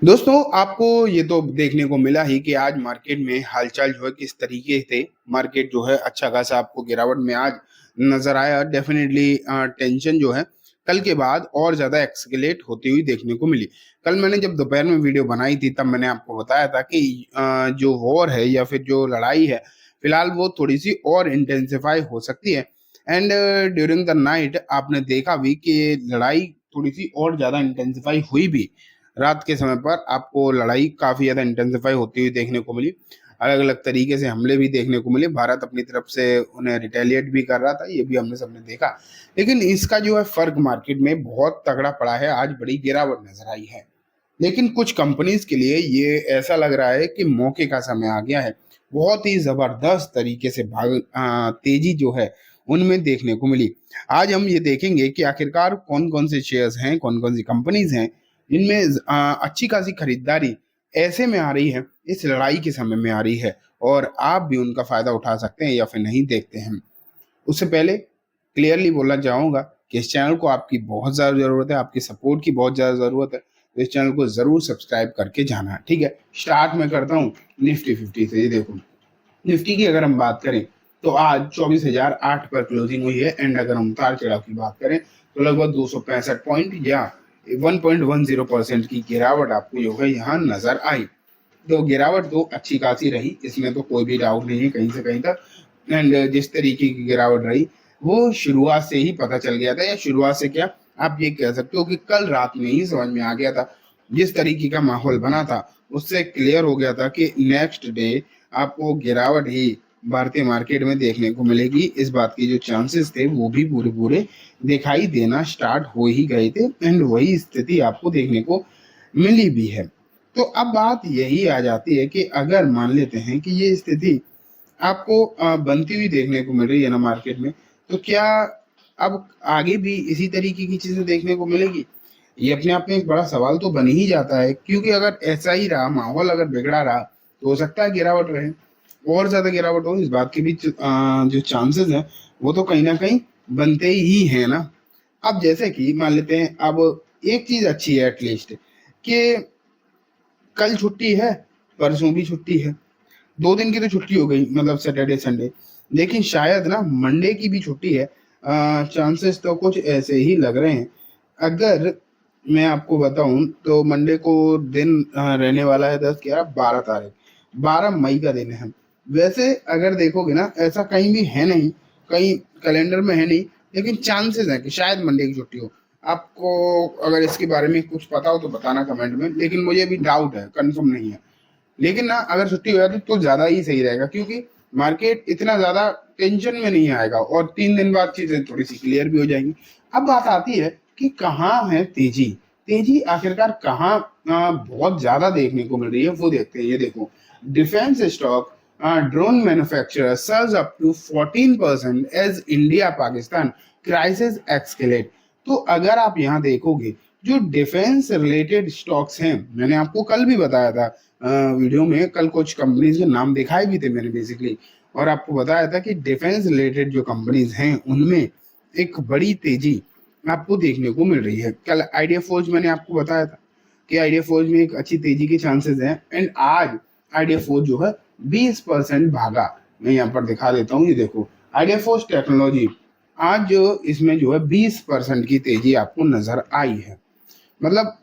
दोस्तों, आपको ये तो देखने को मिला ही कि आज मार्केट में हालचाल जो है किस तरीके थे। मार्केट जो है अच्छा खासा आपको गिरावट में आज नज़र आया। डेफ़िनेटली टेंशन जो है कल के बाद और ज़्यादा एस्केलेट होती हुई देखने को मिली। कल मैंने जब दोपहर में वीडियो बनाई थी तब मैंने आपको बताया था कि जो वॉर है या फिर जो लड़ाई है, फिलहाल वो थोड़ी-सी और इंटेंसिफ़ाई हो सकती है। एंड ड्यूरिंग द नाइट आपने देखा भी कि लड़ाई थोड़ी-सी और ज़्यादा इंटेंसिफ़ाई हुई भी। रात के समय पर आपको लड़ाई काफ़ी ज़्यादा इंटेंसिफ़ाई होती हुई देखने को मिली। अलग-अलग तरीके से हमले भी देखने को मिले। भारत अपनी तरफ से उन्हें रिटेलिएट भी कर रहा था, ये भी हमने सबने देखा। लेकिन इसका जो है फ़र्क मार्केट में बहुत तगड़ा पड़ा है, आज बड़ी गिरावट नज़र आई है। लेकिन कुछ कंपनीज़ के लिए ये ऐसा लग रहा है कि मौके का समय आ गया है। बहुत ही ज़बरदस्त तरीके से तेज़ी जो है, उनमें देखने को मिली। आज हम ये देखेंगे कि आखिरकार कौन-कौन से शेयर्स हैं, कौन-कौन सी कंपनीज़ हैं, जिनमें अच्छी खासी खरीदारी ऐसे में आ रही है, इस लड़ाई के समय में आ रही है और आप भी उनका फ़ायदा उठा सकते हैं या फिर नहीं देखते हैं। उससे पहले क्लियरली बोलना चाहूँगा कि इस चैनल को आपकी बहुत ज़्यादा ज़रूरत है, आपकी सपोर्ट की बहुत ज़्यादा ज़रूरत है। तो इस चैनल को ज़रूर सब्सक्राइब करके जाना, ठीक है? स्टार्ट मैं करता हूँ निफ्टी 50 से। ये देखो, निफ्टी की अगर हम बात करें, तो आज 24,008 पर क्लोजिंग हुई है एंड अगर हम उतार-चढ़ाव की बात करें, तो लगभग 265 पॉइंट या 1.10% की गिरावट आपको जो है यहाँ नज़र आई। तो गिरावट तो अच्छी खासी रही, इसमें तो कोई भी डाउट नहीं है कहीं से कहीं तक। एंड जिस तरीके की गिरावट रही, वो शुरुआत से ही पता चल गया था, या शुरुआत से क्या, आप ये कह सकते हो कि कल रात में ही समझ में आ गया था। जिस तरीके का माहौल बना था, उससे क्लियर हो गया था कि नेक्स्ट डे आपको गिरावट ही भारतीय मार्केट में देखने को मिलेगी। इस बात के जो चांसेस थे, वो भी पूरे-पूरे दिखाई देना स्टार्ट हो ही गए थे एंड वही स्थिति आपको देखने को मिली भी है। तो अब बात यही आ जाती है कि अगर मान लेते हैं कि ये स्थिति आपको बनती हुई देखने को मिल रही है ना मार्केट में, तो क्या अब आगे भी इसी तरीके की चीज़ें देखने को मिलेगी? ये अपने आप में एक बड़ा सवाल तो बन ही जाता है, क्योंकि अगर ऐसा ही रहा, माहौल अगर बिगड़ा रहा, तो हो सकता है गिरावट रहे, और ज़्यादा गिरावट हो। इस बात के भी जो चांसेस हैं, वो तो कहीं न कहीं बनते ही हैं ना। अब जैसे कि मान लेते हैं, अब एक चीज़ अच्छी है एटलीस्ट कि कल छुट्टी है, परसों भी छुट्टी है। 2 दिन की तो छुट्टी हो गई, मतलब सैटरडे, संडे। लेकिन शायद ना मंडे की भी छुट्टी है। चांसेस तो कुछ ऐसे ही लग रहे हैं। अगर मैं आपको बताऊँ तो मंडे को दिन रहने वाला है 10, 11, 12 तारीख। 12 मई का दिन है। वैसे अगर देखोगे ना, ऐसा कहीं भी है नहीं, कहीं कैलेंडर में है नहीं, लेकिन चांसेस हैं कि शायद मंडे की छुट्टी हो। आपको अगर इसके बारे में कुछ पता हो तो बताना कमेंट में, लेकिन मुझे भी डाउट है, कन्फर्म नहीं है। लेकिन ना अगर छुट्टी हो जाती तो ज़्यादा ही सही रहेगा, क्योंकि मार्केट इतना ज़्यादा टेंशन में नहीं आएगा और 3 दिन बाद चीज़ें थोड़ी-सी क्लियर भी हो जाएँगी। अब बात आती है कि कहाँ है तेज़ी? तेज़ी आखिरकार कहाँ बहुत ज़्यादा देखने को मिल रही है, वो देखते हैं। ये देखो, defence stock, drone manufacturer surge up to 14% as India-Pakistan crisis escalate. तो अगर आप यहाँ देखोगे, जो डिफेंस रिलेटेड स्टॉक्स हैं, मैंने आपको कल भी बताया था वीडियो में, कल कुछ कंपनीज के नाम दिखाए भी थे मैंने बेसिकली, और आपको बताया था कि डिफेंस रिलेटेड जो कंपनीज हैं उनमें एक बड़ी तेजी आपको देखने को मिल रही है। कल आइडिया फोर्ज मैंने आपको बताया था कि आइडिया फोर्ज में एक अच्छी तेजी के चांसेस हैं एंड आज आइडिया फोर्ज जो है 20% भागा। मैं यहाँ पर दिखा देता हूँ, ये देखो, आइडिया फोर्ज टेक्नोलॉजी आज जो इसमें जो है 20% की तेजी आपको नजर आई है। मतलब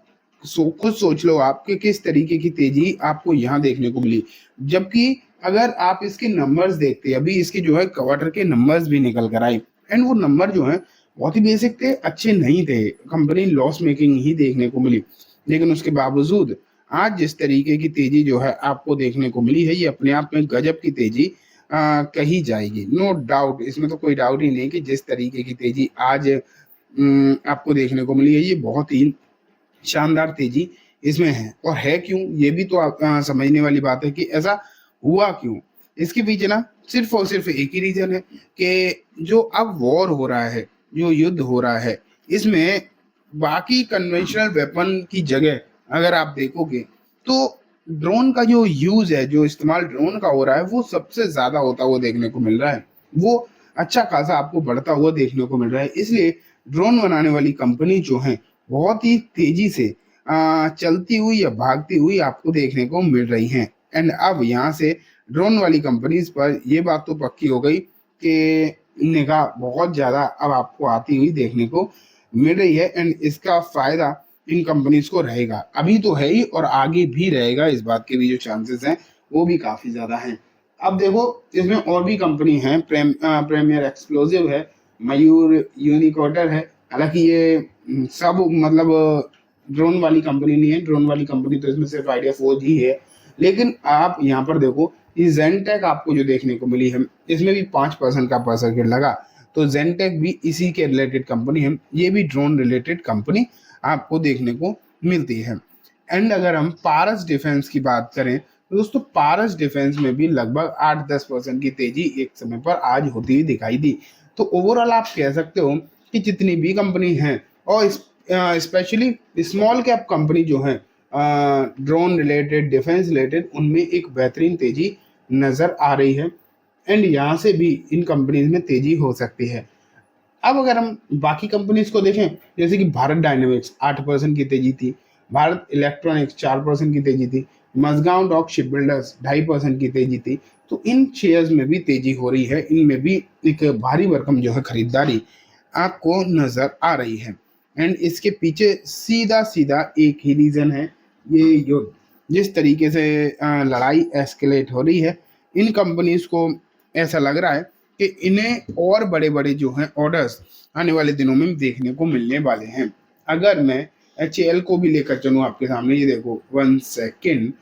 खुद सोच लो आप कि किस तरीके की तेजी आपको यहाँ देखने को मिली। जबकि अगर आप इसके नंबर्स देखते, अभी इसके जो है क्वार्टर के नंबर्स भी निकल कर आए एंड वो नंबर जो है बहुत ही बेसिक थे, अच्छे नहीं थे, कंपनी लॉस मेकिंग ही देखने को मिली। लेकिन उसके बावजूद आज जिस तरीके की तेजी जो है आपको देखने को मिली है, ये अपने आप में गजब की तेजी कही जाएगी, नो डाउट। इसमें तो कोई डाउट ही नहीं कि जिस तरीके की तेजी आज आपको देखने को मिली है, ये बहुत ही शानदार तेजी इसमें है। और है क्यों, ये भी तो आप समझने वाली बात है कि ऐसा हुआ क्यों। इसके पीछे ना सिर्फ और सिर्फ एक ही रीजन है कि जो अब वॉर हो रहा है, जो युद्ध हो रहा है, इसमें बाकी कन्वेंशनल वेपन की जगह अगर आप देखोगे, तो ड्रोन का जो यूज है, जो इस्तेमाल ड्रोन का हो रहा है, वो सबसे ज्यादा होता हुआ देखने को मिल रहा है। वो अच्छा खासा आपको बढ़ता हुआ देखने को मिल रहा है। इसलिए ड्रोन बनाने वाली कंपनी जो है बहुत ही तेजी से चलती हुई या भागती हुई आपको देखने को मिल रही हैं। एंड अब यहाँ से ड्रोन वाली कंपनीज पर ये बात तो पक्की हो गई कि निगाह बहुत ज़्यादा अब आपको आती हुई देखने को मिल रही है। एंड इसका फ़ायदा इन कंपनीज को रहेगा, अभी तो है ही और आगे भी रहेगा। इस बात के भी जो चांसेस हैं वो भी काफ़ी ज़्यादा हैं। अब देखो इसमें और भी कंपनी हैं, प्रीमियर एक्सप्लोसिव है, मयूर यूनिकॉर्टर है। हालांकि ये सब मतलब ड्रोन वाली कंपनी नहीं है, ड्रोन वाली कंपनी तो इसमें सिर्फ आइडिया 4 ही है। लेकिन आप यहाँ पर देखो ये जेनटेक आपको जो देखने को मिली है, इसमें भी 5% का परसेंटेज लगा। तो जेनटेक भी इसी के रिलेटेड कंपनी है, ये भी ड्रोन रिलेटेड कंपनी आपको देखने को मिलती है। एंड अगर हम पारस डिफेंस की बात करें तो दोस्तों पारस डिफेंस में भी लगभग 8-10% की तेजी एक समय पर आज होती हुई दिखाई दी। तो ओवरऑल आप कह सकते हो कि जितनी भी कंपनी हैं और स्पेशली स्मॉल कैप कंपनी जो है ड्रोन रिलेटेड, डिफेंस रिलेटेड, उनमें एक बेहतरीन तेजी नज़र आ रही है। एंड यहाँ से भी इन कंपनीज में तेजी हो सकती है। अब अगर हम बाकी कंपनीज को देखें, जैसे कि भारत डायनेमिक्स 8% की तेजी थी, भारत इलेक्ट्रॉनिक्स 4% की तेजी थी, मजगांव डॉक शिप बिल्डर्स 2.5% की तेजी थी। तो इन शेयर्स में भी तेजी हो रही है, इनमें भी एक भारी भरकम जो है खरीदारी आपको नजर आ रही है। एंड इसके पीछे सीधा सीधा एक ही रीजन है, ये युद्ध। जिस तरीके से लड़ाई एस्केलेट हो रही है, इन कंपनीज को ऐसा लग रहा है कि इन्हें और बड़े बड़े जो हैं ऑर्डर्स आने वाले दिनों में देखने को मिलने वाले हैं। अगर मैं HAL को भी लेकर चलूँ आपके सामने, ये देखो 1 सेकेंड,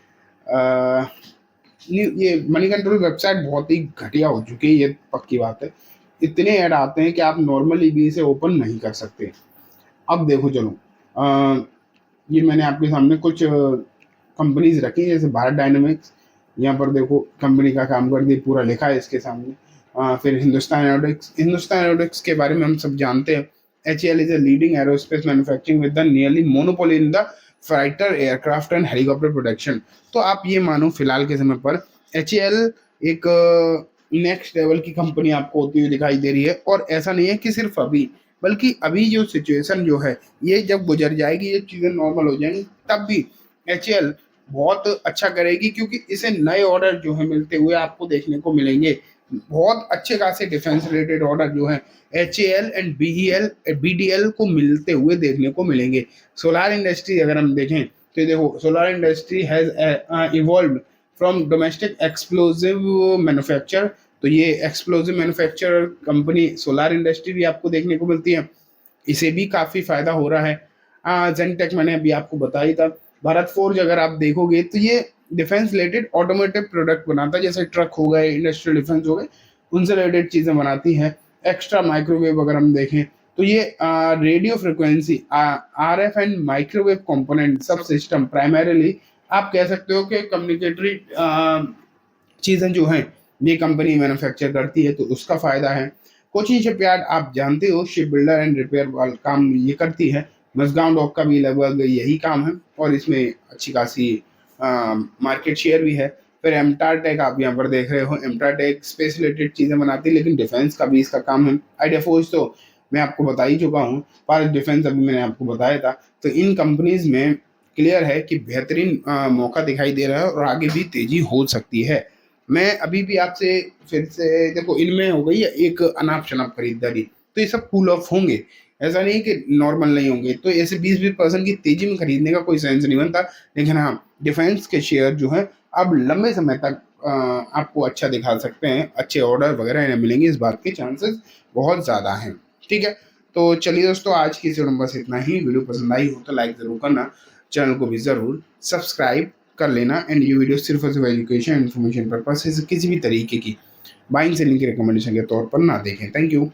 ये मनी कंट्रोल वेबसाइट बहुत ही घटिया हो चुकी है, ये पक्की बात है। इतने ऐड आते हैं कि आप नॉर्मली भी इसे ओपन नहीं कर सकते। अब देखो चलो, ये मैंने आपके सामने कुछ कंपनीज रखी जैसे भारत डायनेमिक्स, यहाँ पर देखो कंपनी का काम कर दी पूरा लिखा है इसके सामने। फिर हिंदुस्तान एरोनॉटिक्स के बारे में हम सब जानते हैं। HAL is a leading aerospace manufacturing with the nearly monopoly in the fighter aircraft and helicopter production. तो आप ये मानो फिलहाल के समय पर HAL एक नेक्स्ट लेवल की कंपनी आपको होती हुई दिखाई दे रही है। और ऐसा नहीं है कि सिर्फ अभी, बल्कि अभी जो सिचुएशन जो है ये जब गुजर जाएगी, ये चीज़ें नॉर्मल हो जाएंगी, तब भी HAL बहुत अच्छा करेगी, क्योंकि इसे नए ऑर्डर जो है मिलते हुए आपको देखने को मिलेंगे। बहुत अच्छे खासे डिफेंस रिलेटेड ऑर्डर जो है HAL एंड BDL को मिलते हुए देखने को मिलेंगे। सोलार इंडस्ट्री अगर हम देखें तो देखो solar industry has evolve from domestic explosive manufacture. तो ये explosive manufacture company solar industry भी आपको देखने को मिलती है, इसे भी काफ़ी फायदा हो रहा है। जेनटेक मैंने अभी आपको बताया ही था। भारत फोर्ज अगर आप देखोगे तो ये डिफेंस रिलेटेड ऑटोमोटिव प्रोडक्ट बनाता है, जैसे ट्रक हो गए, इंडस्ट्रियल डिफेंस हो गए, उनसे रिलेटेड चीज़ें बनाती है। एक्स्ट्रा माइक्रोवेव अगर हम देखें तो ये radio frequency RF and microwave component सब सिस्टम प्राइमरीली आप कह सकते हो कि कम्युनिकेटरी चीज़ें जो हैं ये कंपनी मैन्युफैक्चर करती है, तो उसका फ़ायदा है। कोचिन शिपयार्ड आप जानते हो शिप बिल्डर एंड रिपेयर वाला काम ये करती है। मजगांव डॉक का भी लगभग यही काम है और इसमें अच्छी खासी मार्केट शेयर भी है। फिर एमटारटेक आप यहाँ पर देख रहे हो, एमटारटेक स्पेस रिलेटेड चीज़ें बनाती है, लेकिन डिफेंस का भी इसका काम है। आइडिया फोर्स तो मैं आपको बता ही चुका हूँ, भारत डिफेंस अभी मैंने आपको बताया था। तो इन कंपनीज में क्लियर है कि बेहतरीन मौका दिखाई दे रहा है और आगे भी तेजी हो सकती है। मैं अभी भी आपसे फिर से देखो, इनमें हो गई है एक अनाप शनाप खरीदारी, तो ये सब कूल ऑफ होंगे, ऐसा नहीं कि नॉर्मल नहीं होंगे। तो ऐसे 20% की तेजी में खरीदने का कोई सेंस नहीं बनता। लेकिन हाँ, डिफेंस के शेयर जो है अब लंबे समय तक आपको अच्छा दिखा सकते हैं, अच्छे ऑर्डर वगैरह इन्हें मिलेंगे, इस बात के चांसेस बहुत ज़्यादा हैं। ठीक है, तो चलिए दोस्तों, आज की इस वीडियो में बस इतना ही। वीडियो पसंद आई हो तो लाइक ज़रूर करना, चैनल को भी ज़रूर सब्सक्राइब कर लेना। एंड ये वीडियो सिर्फ और सिर्फ एजुकेशन इन्फॉर्मेशन पर्पज से किसी भी तरीके की बाइंग सेलिंग की रिकमेंडेशन के तौर पर ना देखें। Thank you.